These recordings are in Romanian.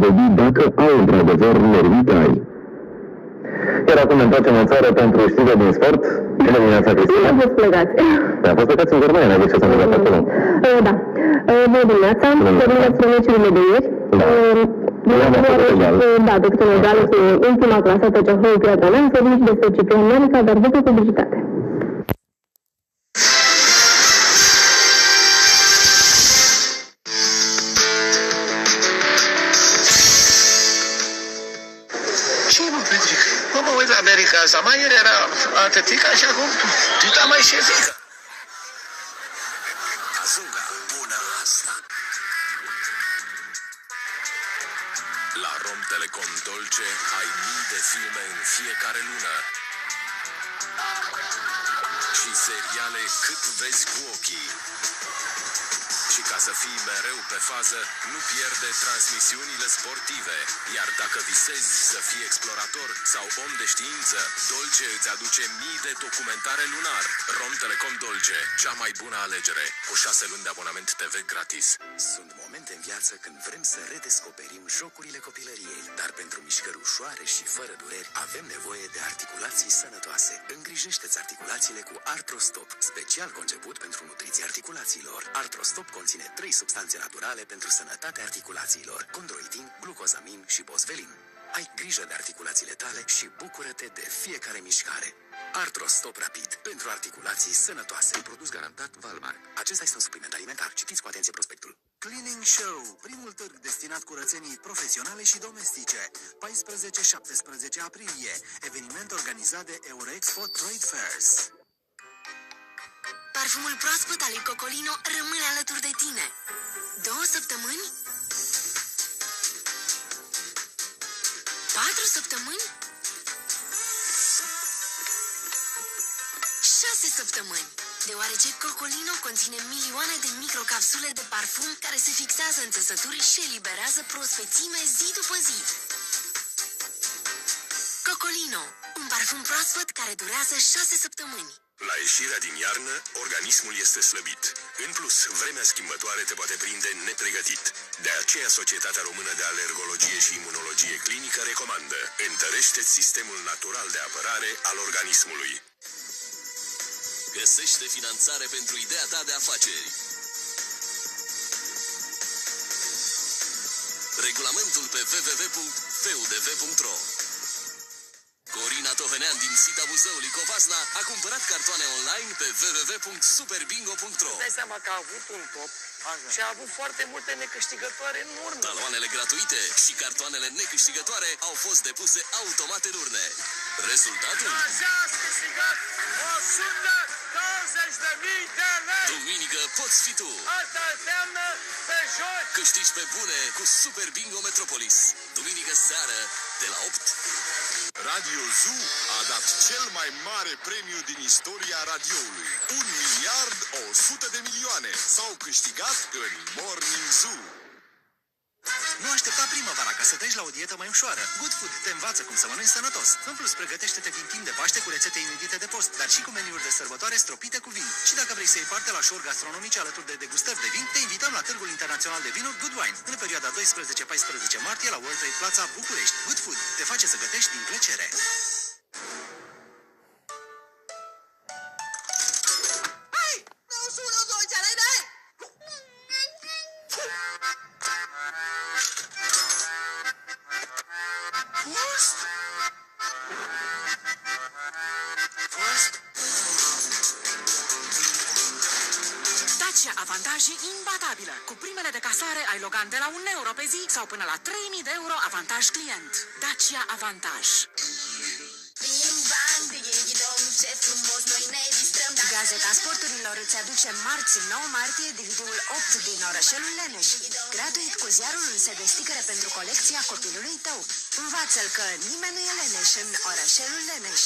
dovedi dacă au într-adevăr nervii tari. Iar acum ne întoarcem în țară pentru știrile din sport. Bună dimineața, Cristina! Am fost plegați. Am fost plegați în Germania, n-ai ce s-a întâmplat acolo. Da. Bună dimineața. Termină meciurile de ieri. Da, de câte egală cu ultima clasată CFU Piatra Neamț, vorbim și despre Ciprian Marica, dar după publicitate. America asta mai ieri era atâtica și acum dita mai șefică. Azunga, bună asta! La Rom Telecom Dolce ai mii de filme în fiecare lună și seriale cât vezi cu ochii. Și ca să fii mereu pe fază, nu pierde transmisiunile sportive. Iar dacă visezi să fii explorator sau om de știință, Dolce îți aduce mii de documentare lunar. Rom Telecom Dolce, cea mai bună alegere. Cu 6 luni de abonament TV gratis. Sunt momente în viață când vrem să redescoperim jocurile copilăriei, dar pentru mișcări ușoare și fără dureri avem nevoie de articulații sănătoase. Îngrijește-ți articulațiile cu Arthrostop, special conceput pentru nutriția articulațiilor. Arthrostop conține 3 substanțe naturale pentru sănătatea articulațiilor: condroitin, glucozamin și bosvelin. Ai grijă de articulațiile tale și bucură-te de fiecare mișcare. Arthrostop Rapid, pentru articulații sănătoase. Produs garantat Valmar. Acesta este un supliment alimentar. Citiți cu atenție prospectul. Cleaning Show, primul târg destinat curățenii profesionale și domestice. 14-17 aprilie, eveniment organizat de Euroexpo Trade Fairs. Parfumul proaspăt al lui Cocolino rămâne alături de tine. 2 săptămâni? 4 săptămâni? 6 săptămâni. Deoarece Cocolino conține milioane de microcapsule de parfum care se fixează în țesături și eliberează prospețime zi după zi. Cocolino, un parfum proaspăt care durează 6 săptămâni. La ieșirea din iarnă, organismul este slăbit. În plus, vremea schimbătoare te poate prinde nepregătit. De aceea, Societatea Română de Alergologie și Imunologie Clinică recomandă: întărește-ți sistemul natural de apărare al organismului. Găsește finanțare pentru ideea ta de afaceri. Regulamentul pe www.feudv.ro. Corina Tovenean din Sita Buzăului, Covasna, a cumpărat cartoane online pe www.superbingo.ro. Dai seama că a avut un top și a avut foarte multe necâștigătoare în urmă. Taloanele gratuite și cartoanele necâștigătoare au fost depuse automat în urne. Rezultatul? Așa ați câștigat 120.000 de lei! Duminică poți fi tu! Asta înseamnă pe joi! Câștigi pe bune cu Super Bingo Metropolis. Duminică seară, de la 8. Radio Zoo a dat cel mai mare premiu din istoria radioului. 1.100.000.000.000 s-au câștigat în Morning Zoo. Nu aștepta primăvara ca să treci la o dietă mai ușoară. Good Food te învață cum să mănânci sănătos. În plus, pregătește-te din timp de Paște cu rețete inedite de post, dar și cu meniuri de sărbătoare stropite cu vin. Și dacă vrei să iei parte la show-uri gastronomice alături de degustări de vin, te invităm la Târgul Internațional de Vinuri Good Wine, în perioada 12-14 martie la World Trade Plaza București. Good Food te face să gătești din plăcere. Avantaje imbatabilă. Cu primele de casare ai Logan de la 1 euro pe zi sau până la 3.000 de euro avantaj client. Dacia Avantaj. Gazeta Sporturilor îți aduce marți 9 martie DVD-ul 8 din Orășelul Leneș. Gratuit cu ziarul în set de sticăre pentru colecția copilului tău. Învață-l că nimeni nu e leneș în Orășelul Leneș.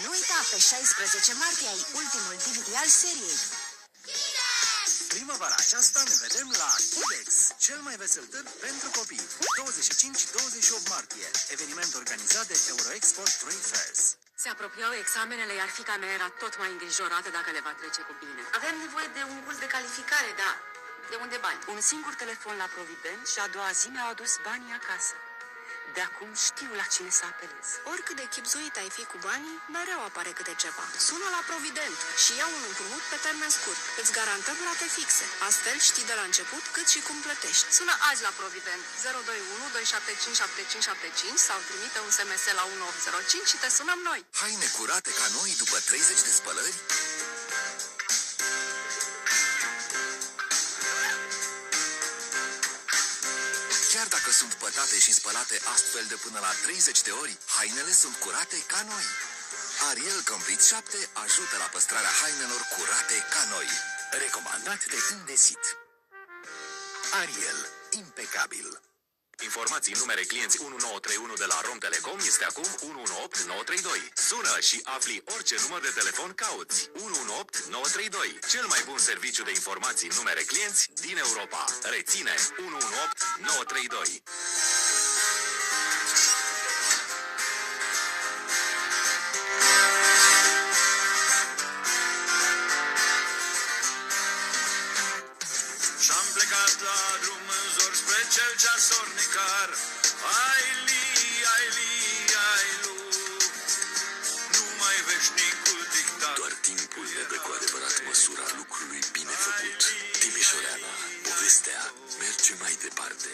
Nu uita, pe 16 martie ai ultimul DVD al seriei. Primăvara aceasta ne vedem la Kidex, cel mai vesel târg pentru copii. 25-28 martie, eveniment organizat de Euroexpo Trade Fairs. Se apropiau examenele, iar fiica mea era tot mai îngrijorată dacă le va trece cu bine. Avem nevoie de un curs de calificare, da. De unde bani? Un singur telefon la Provident și a doua zi mi-au adus banii acasă. De acum știu la cine să apelez. Oricât de chibzuit ai fi cu banii, mereu apare câte ceva. Sună la Provident și ia un împrumut pe termen scurt. Îți garantăm rate fixe. Astfel știi de la început cât și cum plătești. Sună azi la Provident 021 275 7575 sau trimite un SMS la 1805 și te sunăm noi. Haine curate ca noi după 30 de spălări? Chiar dacă sunt pătate și spălate astfel de până la 30 de ori, hainele sunt curate ca noi. Ariel Complete 7 ajută la păstrarea hainelor curate ca noi. Recomandat de Indesit. Ariel. Impecabil. Informații în numere clienți 1931 de la Romtelecom este acum 118932. Sună și afli orice număr de telefon cauți. 118932. Cel mai bun serviciu de informații în numere clienți din Europa. Reține 118932. Și-am plecat la drum în zor spre cel ce-a sornicar. Ai-li, ai-li, ai-lu, numai veșnicul dictat. Doar timpul ne dă cu adevărat măsura lucrului bine făcut. Timișoreana, povestea merge mai departe.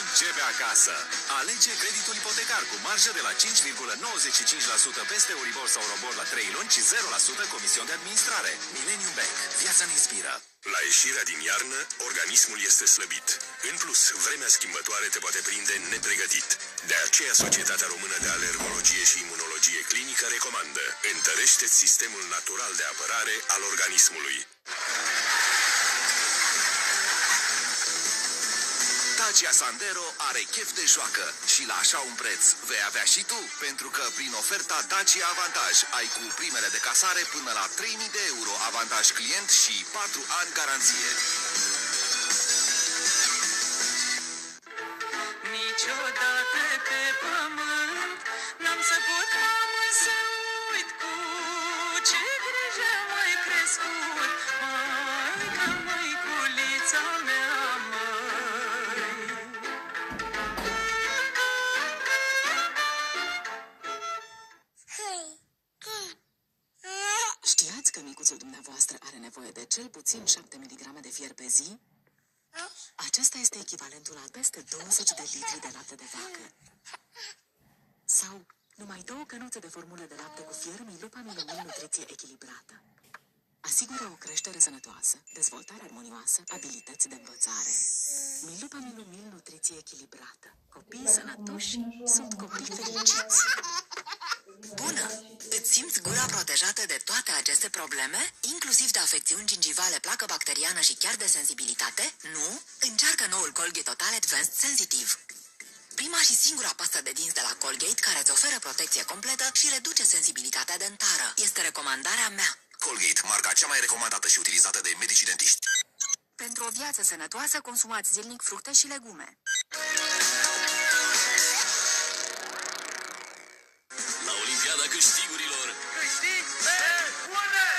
Începe acasă. Alege creditul ipotecar cu marjă de la 5,95% peste Euribor sau Robor la 3 luni și 0% comision de administrare. Millennium Bank. Viața ne inspiră. La ieșirea din iarnă, organismul este slăbit. În plus, vremea schimbătoare te poate prinde nepregătit. De aceea, Societatea Română de Alergologie și Imunologie Clinică recomandă: întărește-ți sistemul natural de apărare al organismului. Dacia Sandero are chef de joacă și la așa un preț vei avea și tu, pentru că prin oferta Dacia Avantaj ai cu primele de casare până la 3.000 de euro avantaj client și 4 ani garanție. Niciodată pe pământ n-am să pot, mamă, să uit cu ce grijă m-ai crescut, măica, măiculița mea, Știați că micuțul dumneavoastră are nevoie de cel puțin 7 mg de fier pe zi? Acesta este echivalentul la peste 20 de litri de lapte de vacă. Sau numai 2 cănuțe de formulă de lapte cu fier Milupamil nutriție echilibrată. Asigură o creștere sănătoasă, dezvoltare armonioasă, abilități de învățare. Milupamil nutriție echilibrată. Copiii sănătoși sunt copii fericiți. Bună! Îți simți gura protejată de toate aceste probleme, inclusiv de afecțiuni gingivale, placă bacteriană și chiar de sensibilitate? Nu? Încearcă noul Colgate Total Advanced Sensitive. Prima și singura pastă de dinți de la Colgate care îți oferă protecție completă și reduce sensibilitatea dentară. Este recomandarea mea. Colgate, marca cea mai recomandată și utilizată de medicii dentiști. Pentru o viață sănătoasă, consumați zilnic fructe și legume. La Olimpiada Câștigurilor, Câștig pe bune!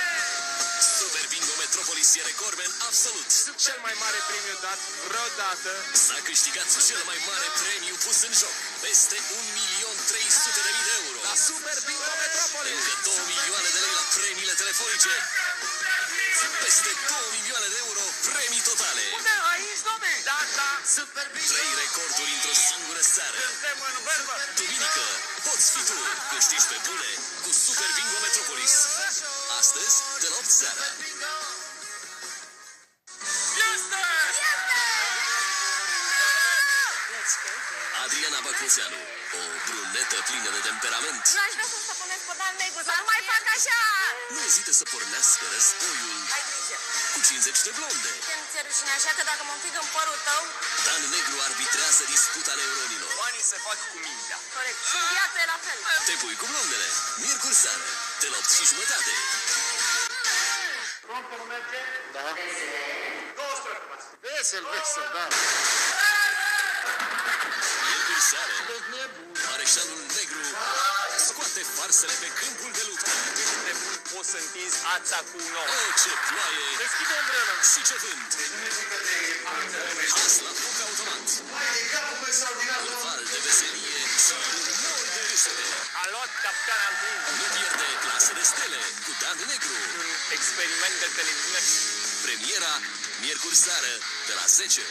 Super Bingo Metropolis e recordman absolut. Cel mai mare premiu dat vreodată. S-a câștigat cel mai mare premiu pus în joc. Peste 1.300.000 de euro. La Super Bingo Metropolis! Încă 2 milioane de lei la premiile telefonice. Peste 2 milioane de euro premii totale. Unde? Aici, domne! Da, da! Super Bingo! 3 recorduri într-o singură seară. Suntem în verbă! Duminică, poți fi tu. Câștigi pe bune cu Super Bingo Metropolis. Astăzi, de la 8 seara. Adriana Băcruțeanu, o O brunetă plină de temperament. Nu aș vrea să punesc pe Dan Negru, să nu mai fac așa! Nu ezită să pornească războiul Ai grijă! cu 50 de blonde. Ce nu ți-e rușine așa că dacă mă înfig în părul tău... Dan Negru arbitrează disputa neuronilor. Banii se fac cu mintea. Corect. Și în viață e la fel. Te pui cu blondele. Miercuri seară, de la 8:30. Promptul merge? Da. 12 rămas. Vesel, da. Miercuri seară, Mareșalul Negru scoate farsele pe câmpul de luptă. Poți să întinzi ața cu un om. O, ce ploaie! Deschide o îmbrână. Și ce vânt! Has la foc automat. Un val de veselie și un nor de râsete. A luat capcan al lui. Nu pierde clasă de stele cu Dan Negru. Experiment de televiziune. Premiera, miercuri seară, de la 10.